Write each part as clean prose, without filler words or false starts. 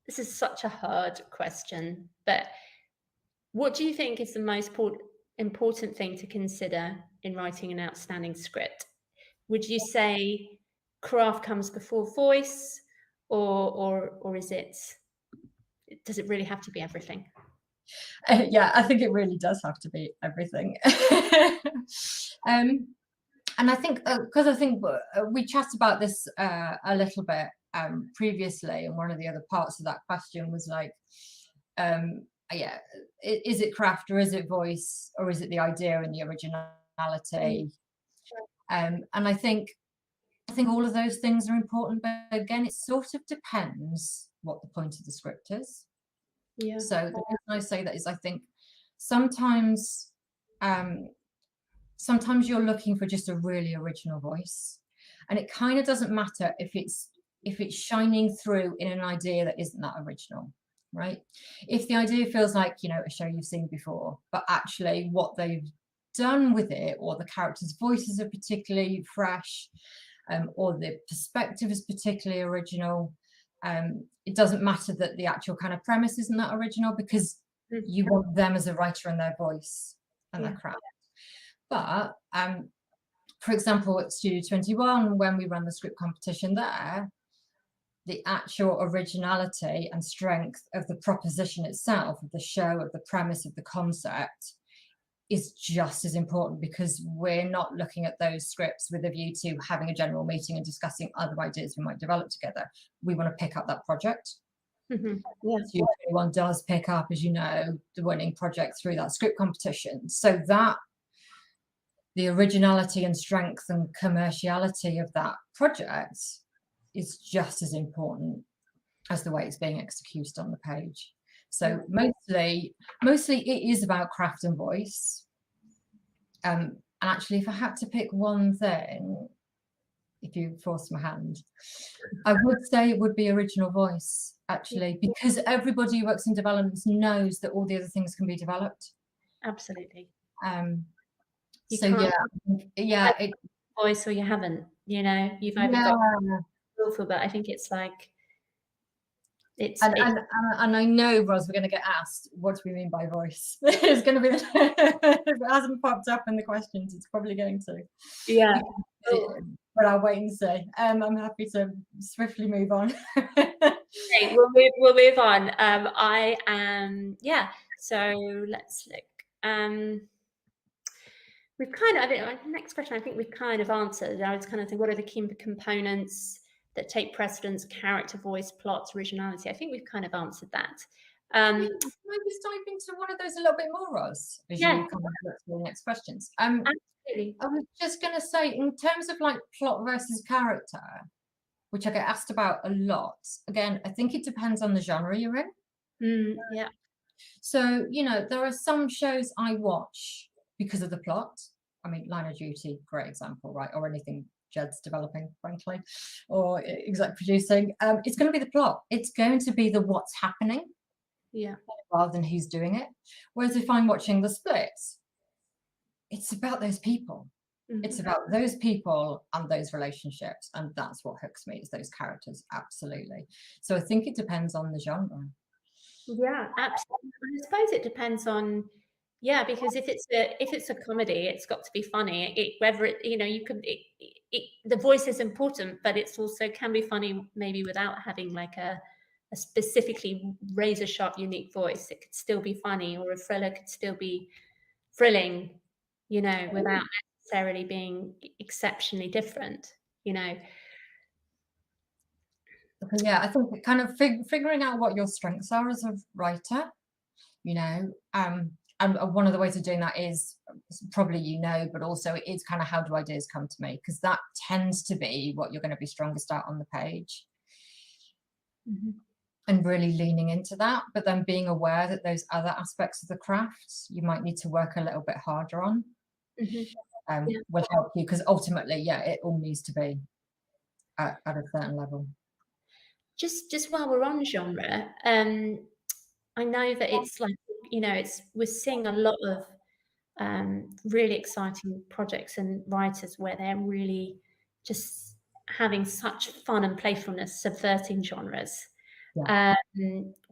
this is such a hard question, but what do you think is the most important thing to consider in writing an outstanding script? Would you say craft comes before voice, or is it? Does it really have to be everything? Yeah, I think it really does have to be everything. And I think because I think we chatted about this a little bit previously, and one of the other parts of that question was like, yeah, is it craft or is it voice or is it the idea and the originality? And I think all of those things are important, but again, it sort of depends what the point of the script is. Yeah. So the reason I say that is I think sometimes sometimes you're looking for just a really original voice, and it kind of doesn't matter if it's shining through in an idea that isn't that original, right? If the idea feels like, you know, a show you've seen before, but actually what they've done with it, or the characters' voices are particularly fresh, or the perspective is particularly original, it doesn't matter that the actual kind of premise isn't that original, because you want them as a writer and their voice and their craft. But for example, at Studio 21, when we run the script competition there, the actual originality and strength of the proposition itself, of the show, of the premise, of the concept, is just as important, because we're not looking at those scripts with a view to having a general meeting and discussing other ideas we might develop together. We want to pick up that project. Mm-hmm. Yeah. Studio 21 does pick up, as you know, the winning project through that script competition. So that the originality and strength and commerciality of that project is just as important as the way it's being executed on the page. So mostly it is about craft and voice. And actually, if I had to pick one thing, if you force my hand, I would say it would be original voice, actually, because everybody who works in development knows that all the other things can be developed. Absolutely. So yeah, voice, or you haven't. You know, you've either got willful, but I think it's like and I know, Ros, we're going to get asked, what do we mean by voice? It's going to be, if it hasn't popped up in the questions, it's probably going to. Yeah. But I'll wait and see. I'm happy to swiftly move on. Okay, we'll move on. I am, yeah. So let's look. We've kind of, I think, next question, I think we've kind of answered. I was kind of thinking, what are the key components that take precedence? Character, voice, plot, originality. I think we've kind of answered that. Can I just dive into one of those a little bit more, Ros, as you come on to the next questions? Absolutely. I was just going to say, in terms of like plot versus character, which I get asked about a lot, again, I think it depends on the genre you're in. Yeah. So, you know, there are some shows I watch because of the plot. I mean, Line of Duty, great example, right? Or anything Jed's developing, frankly, or exec producing. It's going to be the plot. It's going to be the what's happening, rather than who's doing it. Whereas if I'm watching The Split, it's about those people. It's about those people and those relationships, and that's what hooks me, is those characters. Absolutely. So I think it depends on the genre. Yeah, absolutely. I suppose it depends on, because if it's a comedy, it's got to be funny. Whether it, you know, you can, the voice is important, but it's also can be funny maybe without having like a specifically razor sharp, unique voice. It could still be funny, or a thriller could still be thrilling, you know, without necessarily being exceptionally different, you know. Yeah, I think kind of figuring out what your strengths are as a writer, you know, and one of the ways of doing that is probably, you know, but also it is kind of, how do ideas come to me? Because that tends to be what you're going to be strongest at on the page. And really leaning into that, but then being aware that those other aspects of the craft you might need to work a little bit harder on will help you, because ultimately, it all needs to be at a certain level. Just while we're on genre, I know that it's like, you know, we're seeing a lot of really exciting projects and writers where they're really just having such fun and playfulness, subverting genres.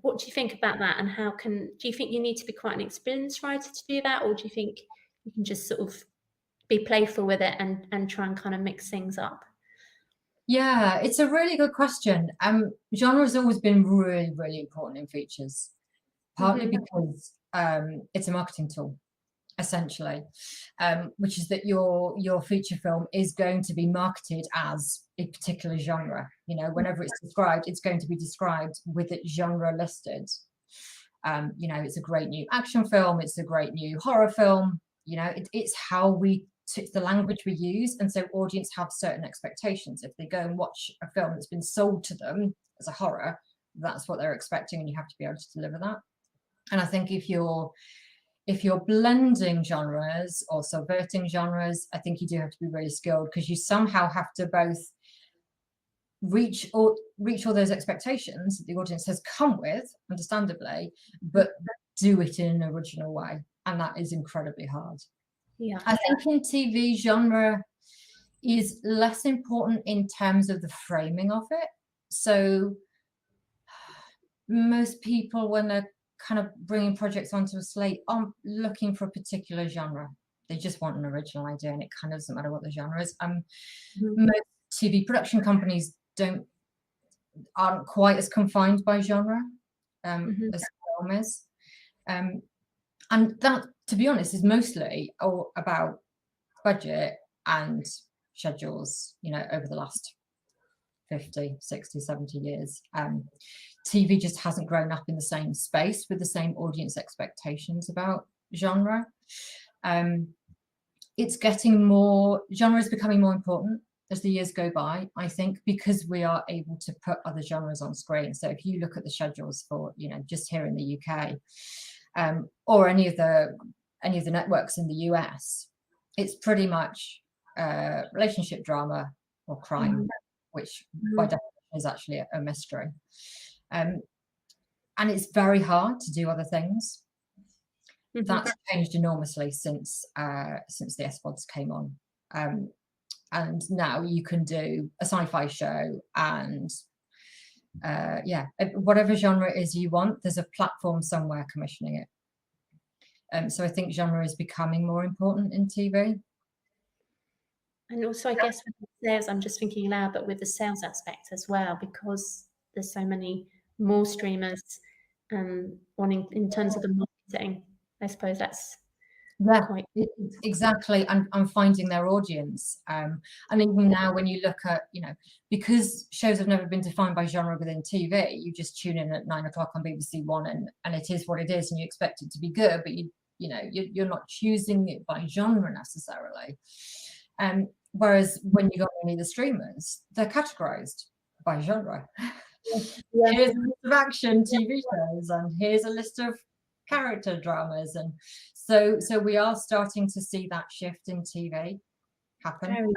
What do you think about that? And do you think you need to be quite an experienced writer to do that? Or do you think you can just sort of be playful with it and try and kind of mix things up? Yeah, it's a really good question. Genre has always been really, really important in features, partly because it's a marketing tool, essentially, which is that your feature film is going to be marketed as a particular genre. You know, whenever it's described, it's going to be described with its genre listed. You know, it's a great new action film, it's a great new horror film. You know, it's how it's the language we use, and so audience have certain expectations. If they go and watch a film that's been sold to them as a horror, that's what they're expecting, and you have to be able to deliver that. And I think if you're blending genres or subverting genres, I think you do have to be really skilled, because you somehow have to both reach all those expectations that the audience has come with, understandably, but do it in an original way, and that is incredibly hard. Yeah, I think in TV, genre is less important in terms of the framing of it. So most people, when they're kind of bringing projects onto a slate, aren't looking for a particular genre. They just want an original idea, and it kind of doesn't matter what the genre is. Most TV production companies aren't quite as confined by genre as film is. And that, to be honest, is mostly about budget and schedules, you know, over the last 50, 60, 70 years. TV just hasn't grown up in the same space with the same audience expectations about genre. It's getting more, genre is becoming more important as the years go by, I think, because we are able to put other genres on screen. So if you look at the schedules for, you know, just here in the UK, or any of the networks in the US, it's pretty much relationship drama or crime, which by definition is actually a mystery. And it's very hard to do other things. That's changed enormously since the SVODs came on. And now you can do a sci-fi show and whatever genre it is you want, there's a platform somewhere commissioning it. So I think genre is becoming more important in TV. And also, I guess with the sales, I'm just thinking aloud, but with the sales aspect as well, because there's so many more streamers wanting, in terms of the marketing, I suppose that's quite exactly, and finding their audience. And even now, when you look at, you know, because shows have never been defined by genre within TV, you just tune in at 9 o'clock on BBC One, and it is what it is, and you expect it to be good, but you're not choosing it by genre necessarily. Whereas when you go on any of the streamers, they're categorized by genre. Here's a list of action TV shows, and here's a list of character dramas, and so we are starting to see that shift in TV happen,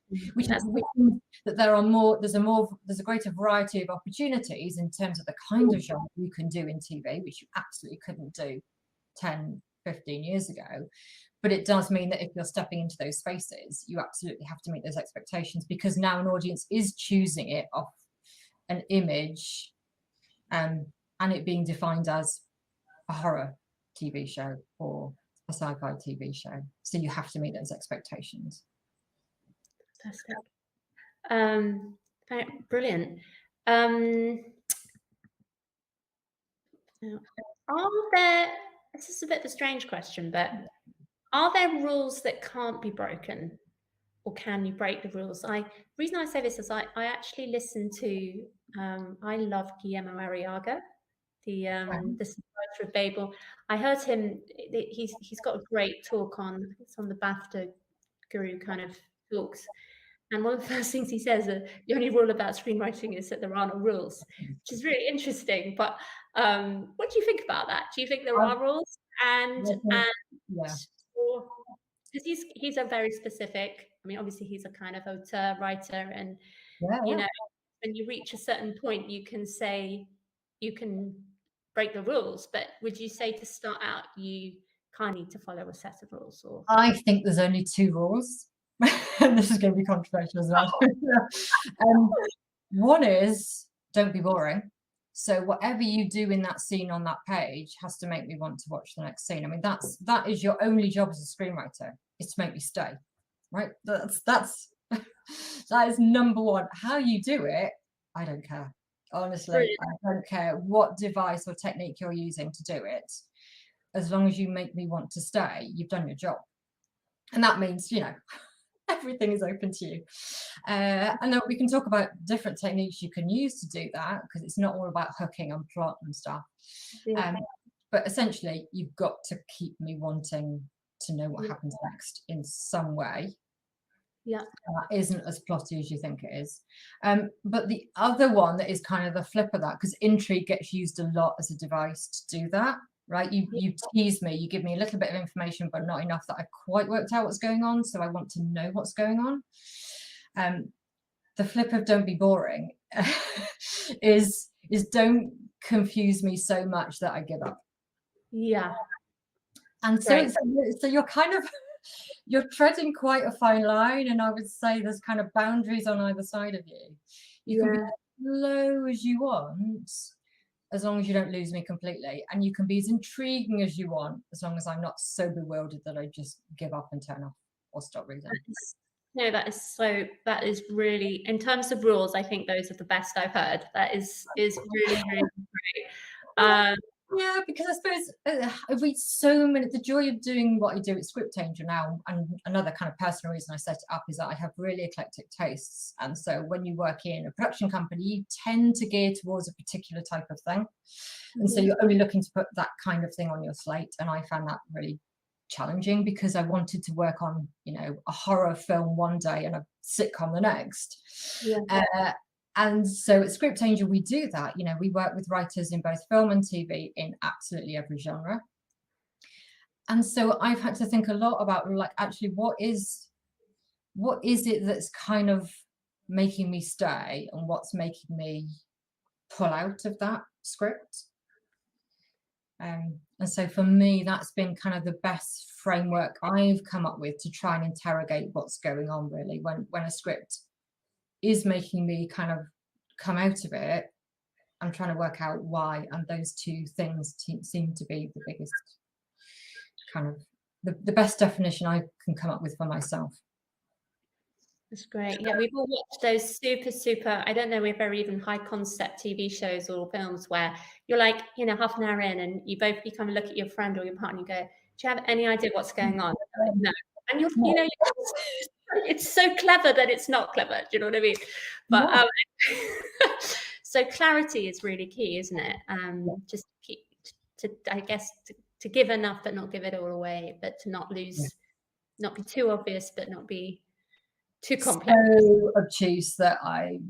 which means that there's a greater variety of opportunities in terms of the kind of genre you can do in TV, which you absolutely couldn't do 10, 15 years ago. But it does mean that if you're stepping into those spaces, you absolutely have to meet those expectations, because now an audience is choosing it off an image, and it being defined as a horror TV show or a sci-fi TV show. So you have to meet those expectations. Fantastic. Brilliant. This is a bit of a strange question, but are there rules that can't be broken, or can you break the rules? The reason I say this is I actually listened to, I love Guillermo Arriaga, the writer of Babel. I heard him, he's got a great talk on, it's on the BAFTA Guru kind of talks. And one of the first things he says, the only rule about screenwriting is that there are no rules, which is really interesting. But what do you think about that? Do you think there are rules? Because he's a very specific, I mean, obviously he's a kind of auteur writer, and you know, when you reach a certain point, you can break the rules. But would you say to start out, you kind of need to follow a set of rules? Or I think there's only 2 rules. And this is going to be controversial as well. One is, don't be boring. So whatever you do in that scene on that page has to make me want to watch the next scene. I mean, that is your only job as a screenwriter, is to make me stay, right? That's that is number one. How you do it, I don't care. Honestly, Brilliant. I don't care what device or technique you're using to do it. As long as you make me want to stay, you've done your job. And that means, everything is open to you. And then we can talk about different techniques you can use to do that, because it's not all about hooking and plot and stuff. Yeah. But essentially, you've got to keep me wanting to know what happens next in some way. Yeah. That isn't as plotty as you think it is. But the other one that is kind of the flip of that, because intrigue gets used a lot as a device to do that, right? You tease me, you give me a little bit of information, but not enough that I've quite worked out what's going on. So I want to know what's going on. The flip of don't be boring is don't confuse me so much that I give up. Yeah. And so you're kind of you're treading quite a fine line, and I would say there's kind of boundaries on either side of you. You can be as low as you want, as long as you don't lose me completely, and you can be as intriguing as you want, as long as I'm not so bewildered that I just give up and turn off or stop reading. No, that is really, in terms of rules, I think those are the best I've heard. That is really, really great. Yeah, because I suppose I read so many. The joy of doing what I do at Script Angel now, and another kind of personal reason I set it up, is that I have really eclectic tastes. And so when you work in a production company, you tend to gear towards a particular type of thing. And so you're only looking to put that kind of thing on your slate. And I found that really challenging, because I wanted to work on, a horror film one day and a sitcom the next. And so at Script Angel, we do that. We work with writers in both film and TV in absolutely every genre. And so I've had to think a lot about, actually, what is it that's kind of making me stay, and what's making me pull out of that script. And so for me, that's been kind of the best framework I've come up with to try and interrogate what's going on, really, when a script is making me kind of come out of it. I'm trying to work out why, and those two things seem to be the biggest kind of the best definition I can come up with for myself. That's great. Yeah, we've all watched those super, I don't know if they're even high concept TV shows or films where you're like, half an hour in, and you kind of look at your friend or your partner and go, do you have any idea what's going on? Like, no. And it's so clever that it's not clever. Do you know what I mean? But so clarity is really key, isn't it? Just keep to give enough, but not give it all away, but to not lose, not be too obvious, but not be too complex. So obtuse that and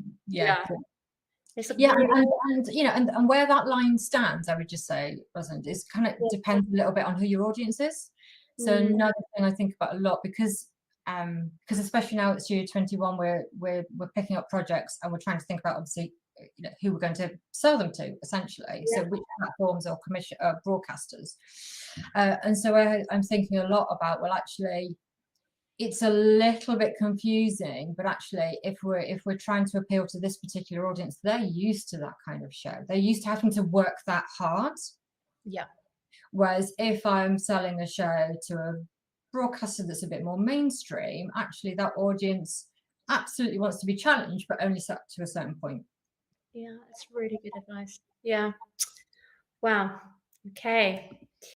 where that line stands, I would just say, Rosalind, is kind of depends a little bit on who your audience is. So another thing I think about a lot, because especially now at Studio 21, we're picking up projects, and we're trying to think about, obviously, who we're going to sell them to, essentially. So which platforms or broadcasters. And so I'm thinking a lot about, well, actually, it's a little bit confusing, but actually, if we're trying to appeal to this particular audience, they're used to that kind of show. They're used to having to work that hard. Yeah. Whereas if I'm selling a show to a broadcaster that's a bit more mainstream, actually that audience absolutely wants to be challenged, but only up to a certain point. Yeah, that's really good advice. Yeah. Wow. Okay.